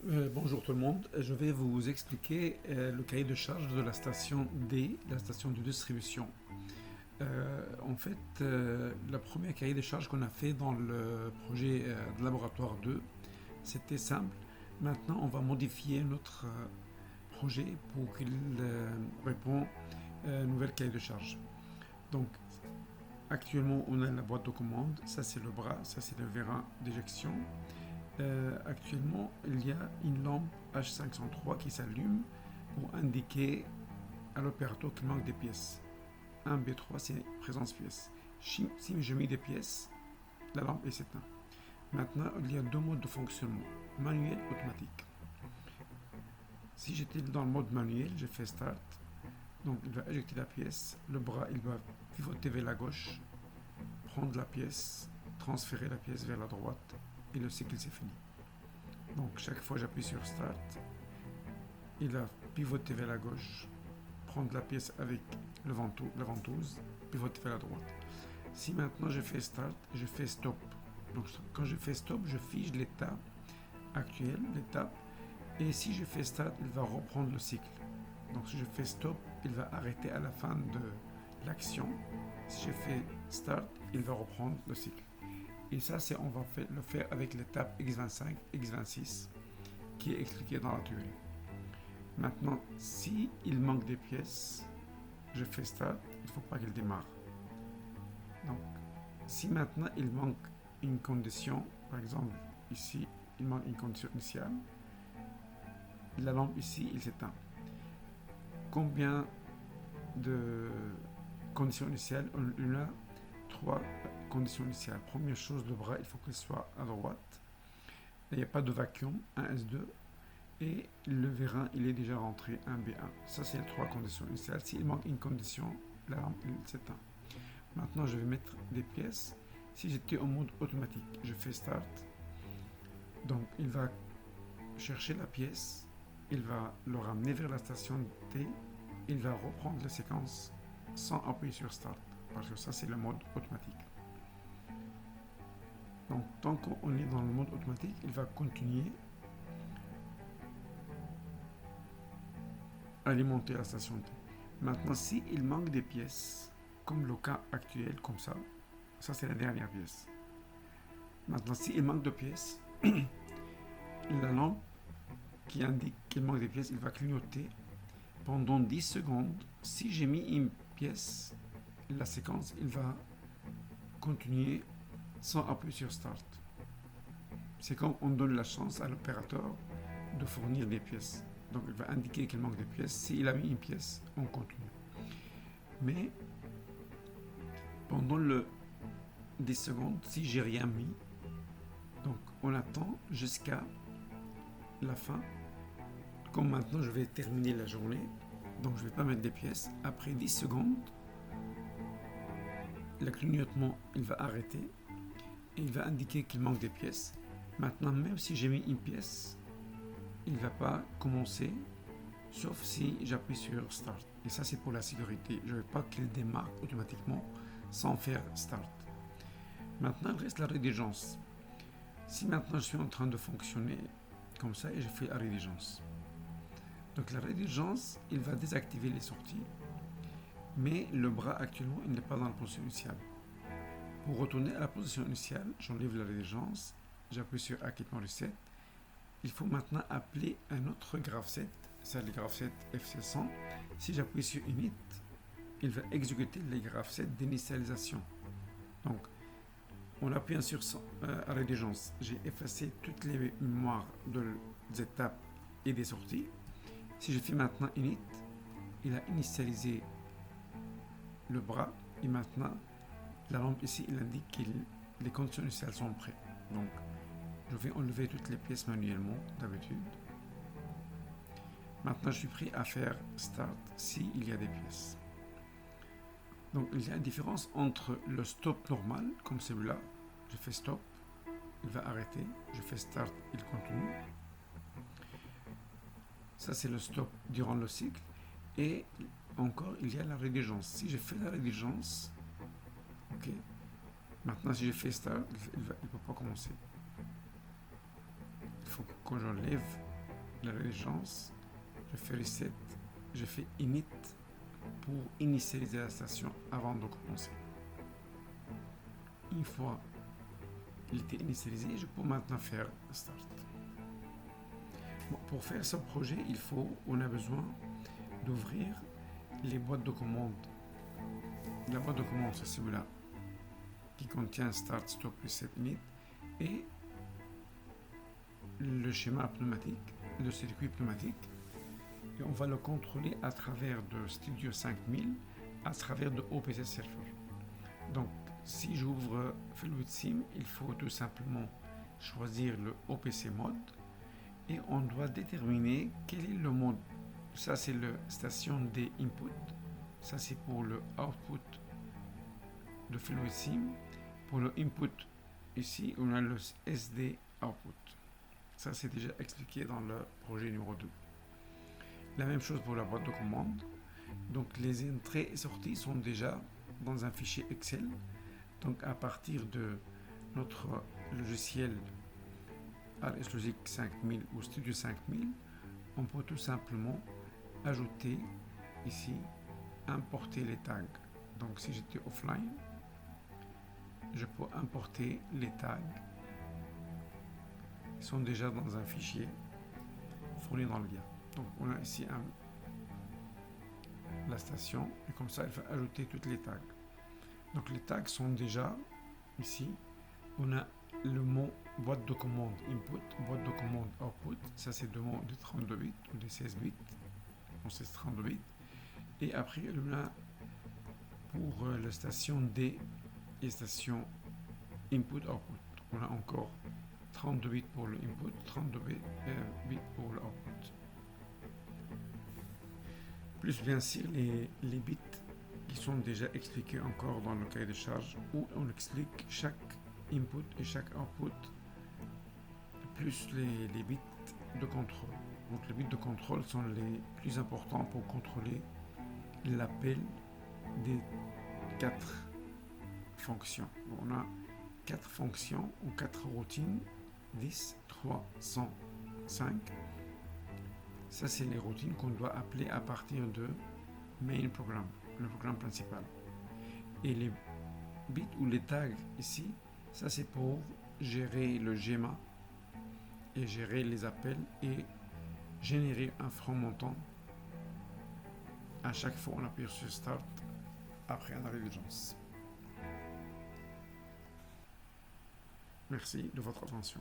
Bonjour tout le monde, je vais vous expliquer le cahier de charge de la station D, la station de distribution. Le premier cahier de charge qu'on a fait dans le projet de laboratoire 2, c'était simple. Maintenant, on va modifier notre projet pour qu'il réponde à un nouvel cahier de charge. Donc, actuellement, on a la boîte de commande, ça c'est le bras, ça c'est le vérin d'éjection. Actuellement, il y a une lampe H503 qui s'allume pour indiquer à l'opérateur qu'il manque des pièces. 1B3, c'est présence pièces. Si je mets des pièces, la lampe est s'éteinte. Maintenant, il y a deux modes de fonctionnement, manuel et automatique. Si j'étais dans le mode manuel, je fais Start. Donc, il va éjecter la pièce. Le bras, il va pivoter vers la gauche, prendre la pièce, transférer la pièce vers la droite et le cycle c'est fini. Donc chaque fois j'appuie sur Start, il va pivoter vers la gauche, prendre la pièce avec la ventouse, pivoter vers la droite. Si maintenant je fais Start, je fais Stop. Donc quand je fais Stop, je fige l'état actuel, l'étape, et si je fais Start, il va reprendre le cycle. Donc si je fais Stop, il va arrêter à la fin de l'action. Si je fais Start, il va reprendre le cycle. Et ça, on va le faire avec l'étape X25, X26, qui est expliquée dans la théorie. Maintenant, si il manque des pièces, je fais Start, il ne faut pas qu'il démarre. Donc, si maintenant il manque une condition, par exemple, ici, il manque une condition initiale, la lampe ici, il s'éteint. Combien de conditions initiales? On a 3 conditions initiales. Première chose, le bras, il faut qu'il soit à droite. Il n'y a pas de vacuum, 1S2. Et le vérin, il est déjà rentré, 1B1. Ça, c'est les 3 conditions initiales. S'il manque une condition, la lampe s'éteint. Maintenant, je vais mettre des pièces. Si j'étais en mode automatique, je fais Start. Donc, il va chercher la pièce. Il va le ramener vers la station T. Il va reprendre la séquence sans appuyer sur Start. Parce que ça, c'est le mode automatique. Donc, tant qu'on est dans le mode automatique, il va continuer à alimenter la station T. Maintenant, s'il manque des pièces, comme le cas actuel, comme ça c'est la dernière pièce. Maintenant, s'il manque de pièces, la lampe qui indique qu'il manque des pièces, il va clignoter pendant 10 secondes. Si j'ai mis une pièce, la séquence, il va continuer sans appuyer sur Start. C'est comme on donne la chance à l'opérateur de fournir des pièces. Donc il va indiquer qu'il manque des pièces. S'il a mis une pièce, on continue. Mais pendant le 10 secondes, si j'ai rien mis, donc on attend jusqu'à la fin. Comme maintenant je vais terminer la journée, donc je ne vais pas mettre des pièces. Après 10 secondes, le clignotement il va arrêter et il va indiquer qu'il manque des pièces. Maintenant, même si j'ai mis une pièce, il ne va pas commencer, sauf si j'appuie sur Start. Et ça, c'est pour la sécurité. Je ne veux pas qu'il démarre automatiquement sans faire Start. Maintenant, il reste la rédigence. Si maintenant je suis en train de fonctionner comme ça et je fais la rédigence. Donc la rédigence, il va désactiver les sorties, mais le bras actuellement, il n'est pas dans la position initiale. Pour retourner à la position initiale, j'enlève la rédigence, j'appuie sur Acquittement Reset. Il faut maintenant appeler un autre graph7, c'est le graph7 FC100. Si j'appuie sur Init, il va exécuter les graph7 d'initialisation. Donc, on appuie sur la rédigence. J'ai effacé toutes les mémoires des étapes et des sorties. Si je fais maintenant Init, il a initialisé le bras et maintenant la lampe ici, il indique que les conditions initiales sont prêtes. Donc, je vais enlever toutes les pièces manuellement, d'habitude. Maintenant, je suis prêt à faire Start s'il y a des pièces. Donc, il y a une différence entre le stop normal, comme celui-là. Je fais Stop, il va arrêter. Je fais Start, il continue. Ça, c'est le stop durant le cycle. Et encore, il y a la rédigence. Si je fais la rédigence, ok. Maintenant, si je fais Start, il ne peut pas commencer. Il faut que j'enlève la régence, je fais reset, je fais init pour initialiser la station avant de commencer. Une fois qu'il était initialisé, je peux maintenant faire start. Bon, pour faire ce projet, on a besoin d'ouvrir les boîtes de commandes. La boîte de commande, c'est celui-là qui contient start, stop, reset, init et le schéma pneumatique, le circuit pneumatique. Et on va le contrôler à travers de Studio 5000, à travers de OPC Server. Donc, si j'ouvre FluidSim, il faut tout simplement choisir le OPC mode et on doit déterminer quel est le mode. Ça, c'est la station des inputs. Ça, c'est pour le output de FluidSim. Pour le input, ici, on a le SD output. Ça, c'est déjà expliqué dans le projet numéro 2. La même chose pour la boîte de commande. Donc, les entrées et sorties sont déjà dans un fichier Excel. Donc, à partir de notre logiciel RSLogic 5000 ou Studio 5000, on peut tout simplement ajouter ici, importer les tags. Donc, si j'étais offline, je peux importer les tags. Ils sont déjà dans un fichier fourni dans le lien. Donc, on a ici la station et comme ça, il faut ajouter toutes les tags. Donc, les tags sont déjà ici. On a le mot boîte de commande input, boîte de commande output. Ça, c'est deux mots de 32 bits ou de 16 bits. On sait 32 bits. Et après, on a pour la station D et station input output. On a encore 32 bits pour le input, 32 bits pour le output. Plus bien sûr les bits qui sont déjà expliqués encore dans le cahier de charge où on explique chaque input et chaque output plus les bits de contrôle. Donc les bits de contrôle sont les plus importants pour contrôler l'appel des 4 fonctions. On a 4 fonctions ou 4 routines, 10, 3, 100, 5. Ça, c'est les routines qu'on doit appeler à partir de main programme, le programme principal. Et les bits ou les tags ici, ça c'est pour gérer le GEMA et gérer les appels et générer un franc montant à chaque fois on appuie sur Start après un arrêt d'urgence. Merci de votre attention.